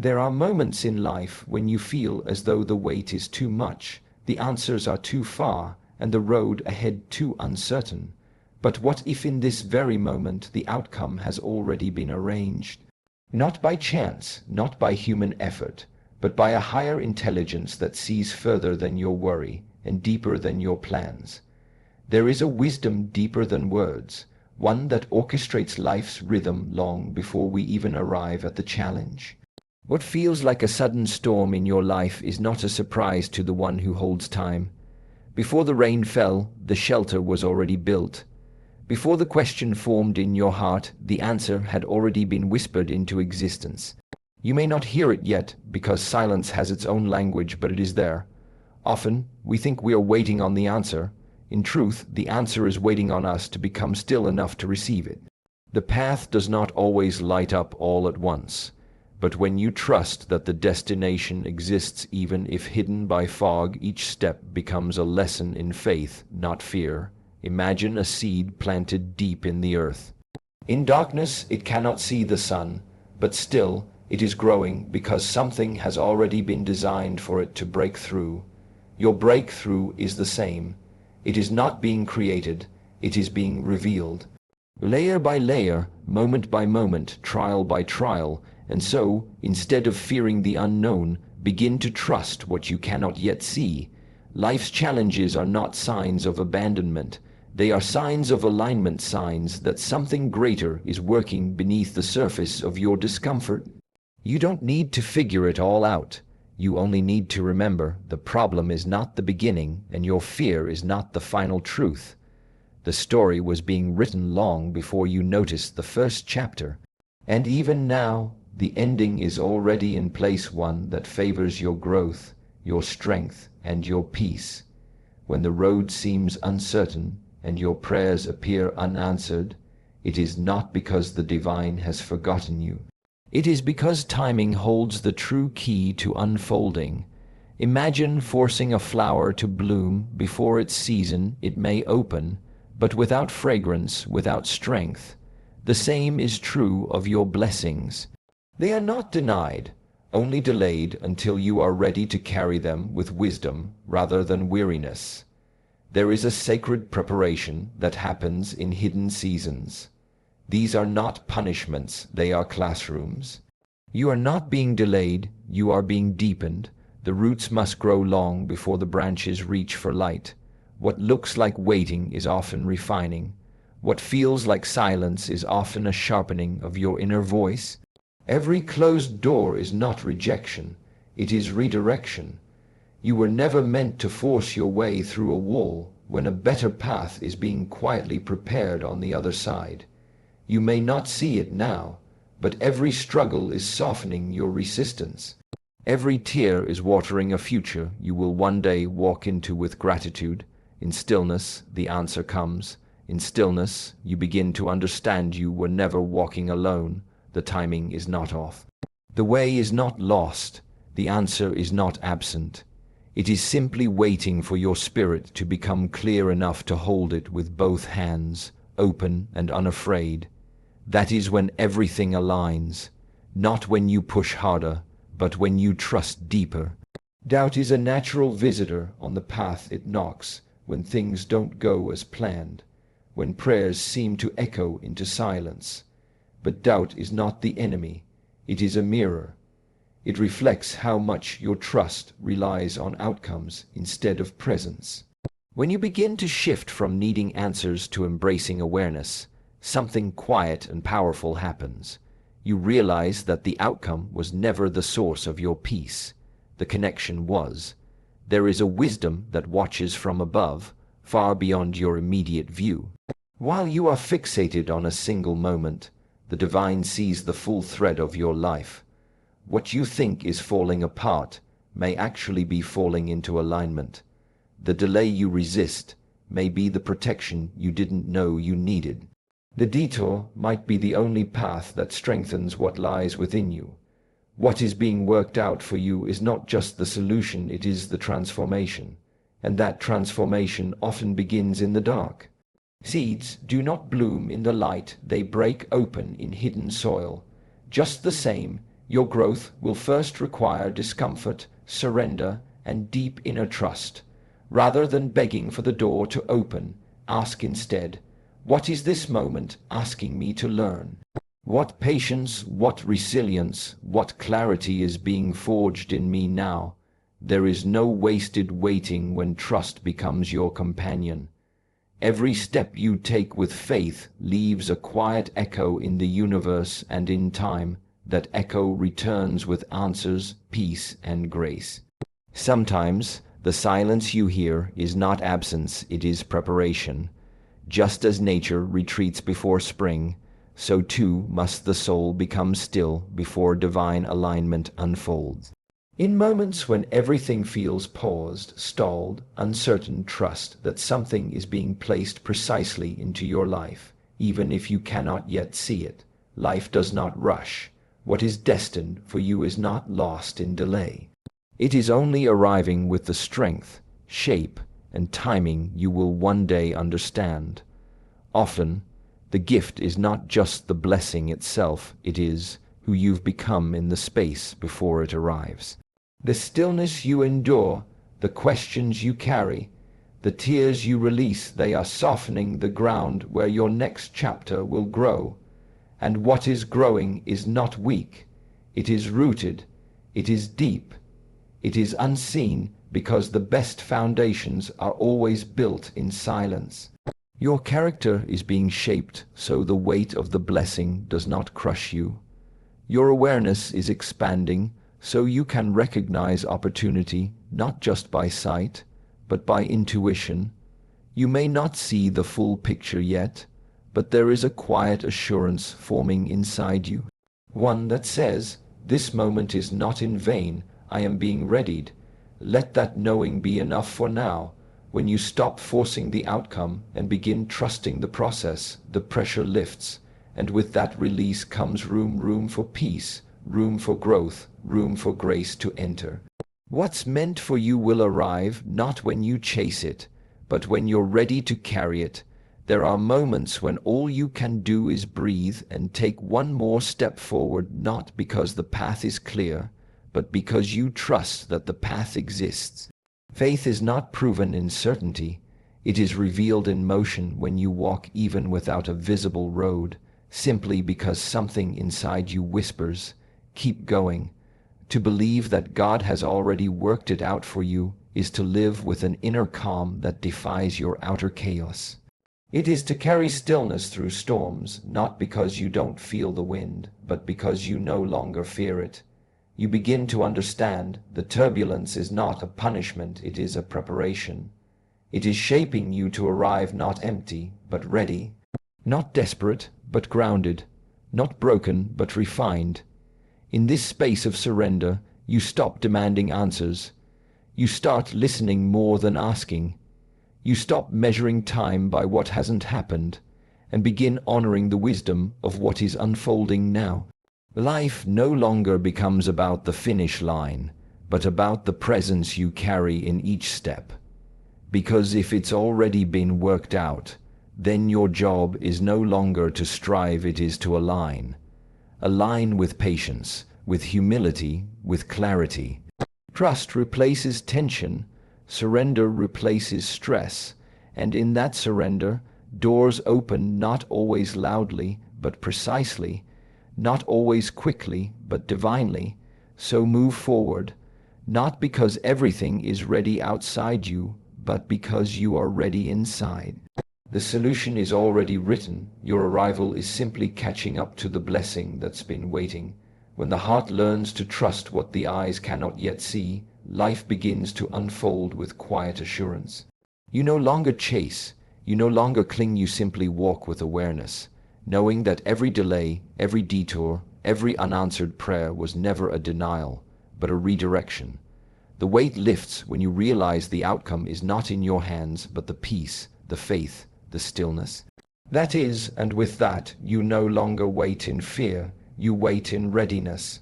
There are moments in life when you feel as though the wait is too much, the answers are too far, and the road ahead too uncertain. But what if in this very moment the outcome has already been arranged? Not by chance, not by human effort, but by a higher intelligence that sees further than your worry and deeper than your plans. There is a wisdom deeper than words, one that orchestrates life's rhythm long before we even arrive at the challenge. What feels like a sudden storm in your life is not a surprise to the one who holds time. Before the rain fell, the shelter was already built. Before the question formed in your heart, the answer had already been whispered into existence. You may not hear it yet, because silence has its own language, but it is there. Often, we think we are waiting on the answer. In truth, the answer is waiting on us to become still enough to receive it. The path does not always light up all at once. But when you trust that the destination exists even if hidden by fog, each step becomes a lesson in faith, not fear. Imagine a seed planted deep in the earth. In darkness it cannot see the sun, but still it is growing because something has already been designed for it to break through. Your breakthrough is the same. It is not being created, it is being revealed. Layer by layer, moment by moment, trial by trial, and so, instead of fearing the unknown, begin to trust what you cannot yet see. Life's challenges are not signs of abandonment. They are signs of alignment, signs that something greater is working beneath the surface of your discomfort. You don't need to figure it all out. You only need to remember the problem is not the beginning, and your fear is not the final truth. The story was being written long before you noticed the first chapter. And even now, the ending is already in place, one that favors your growth, your strength, and your peace. When the road seems uncertain and your prayers appear unanswered, it is not because the divine has forgotten you. It is because timing holds the true key to unfolding. Imagine forcing a flower to bloom before its season. It may open, but without fragrance, without strength. The same is true of your blessings. They are not denied, only delayed until you are ready to carry them with wisdom rather than weariness. There is a sacred preparation that happens in hidden seasons. These are not punishments, they are classrooms. You are not being delayed, you are being deepened. The roots must grow long before the branches reach for light. What looks like waiting is often refining. What feels like silence is often a sharpening of your inner voice. Every closed door is not rejection, it is redirection. You were never meant to force your way through a wall when a better path is being quietly prepared on the other side. You may not see it now, but every struggle is softening your resistance. Every tear is watering a future you will one day walk into with gratitude. In stillness, the answer comes. In stillness, you begin to understand you were never walking alone. The timing is not off. The way is not lost. The answer is not absent. It is simply waiting for your spirit to become clear enough to hold it with both hands, open and unafraid. That is when everything aligns. Not when you push harder, but when you trust deeper. Doubt is a natural visitor on the path. It knocks when things don't go as planned, when prayers seem to echo into silence. But doubt is not the enemy, it is a mirror. It reflects how much your trust relies on outcomes instead of presence. When you begin to shift from needing answers to embracing awareness, something quiet and powerful happens. You realize that the outcome was never the source of your peace. The connection was. There is a wisdom that watches from above, far beyond your immediate view. While you are fixated on a single moment, the divine sees the full thread of your life. What you think is falling apart may actually be falling into alignment. The delay you resist may be the protection you didn't know you needed. The detour might be the only path that strengthens what lies within you. What is being worked out for you is not just the solution, it is the transformation. And that transformation often begins in the dark. Seeds do not bloom in the light, they break open in hidden soil. Just the same, Your growth will first require discomfort, surrender, and deep inner trust. Rather than begging for the door to open, ask instead, what is this moment asking me to learn? What patience, what resilience, what clarity is being forged in me now? There is no wasted waiting when trust becomes your companion. Every step you take with faith leaves a quiet echo in the universe, and in time, that echo returns with answers, peace, and grace. Sometimes, the silence you hear is not absence, it is preparation. Just as nature retreats before spring, so too must the soul become still before divine alignment unfolds. In moments when everything feels paused, stalled, uncertain, trust that something is being placed precisely into your life, even if you cannot yet see it. Life does not rush. What is destined for you is not lost in delay. It is only arriving with the strength, shape, and timing you will one day understand. Often, the gift is not just the blessing itself, it is who you've become in the space before it arrives. The stillness you endure, the questions you carry, the tears you release, they are softening the ground where your next chapter will grow. And what is growing is not weak, it is rooted, it is deep, it is unseen, because the best foundations are always built in silence. Your character is being shaped so the weight of the blessing does not crush you. Your awareness is expanding so you can recognize opportunity not just by sight, but by intuition. You may not see the full picture yet, but there is a quiet assurance forming inside you. One that says, this moment is not in vain, I am being readied. Let that knowing be enough for now. When you stop forcing the outcome and begin trusting the process, the pressure lifts, and with that release comes room for peace, room for growth, room for grace to enter. What's meant for you will arrive not when you chase it, but when you're ready to carry it. There are moments when all you can do is breathe and take one more step forward, not because the path is clear, but because you trust that the path exists. Faith is not proven in certainty. It is revealed in motion when you walk even without a visible road, simply because something inside you whispers, keep going. To believe that God has already worked it out for you is to live with an inner calm that defies your outer chaos. It is to carry stillness through storms, not because you don't feel the wind, but because you no longer fear it. You begin to understand the turbulence is not a punishment, it is a preparation. It is shaping you to arrive not empty, but ready, not desperate, but grounded, not broken, but refined. In this space of surrender, you stop demanding answers. You start listening more than asking. You stop measuring time by what hasn't happened, and begin honoring the wisdom of what is unfolding now. Life no longer becomes about the finish line, but about the presence you carry in each step. Because if it's already been worked out, then your job is no longer to strive, it is to align. Align with patience, with humility, with clarity. Trust replaces tension, surrender replaces stress, and in that surrender, doors open not always loudly, but precisely, not always quickly, but divinely. So move forward, not because everything is ready outside you, but because you are ready inside. The solution is already written. Your arrival is simply catching up to the blessing that's been waiting. When the heart learns to trust what the eyes cannot yet see, life begins to unfold with quiet assurance. You no longer chase, you no longer cling, you simply walk with awareness, knowing that every delay, every detour, every unanswered prayer was never a denial, but a redirection. The weight lifts when you realize the outcome is not in your hands, but the peace, the faith, the stillness. That is, and with that, you no longer wait in fear, you wait in readiness.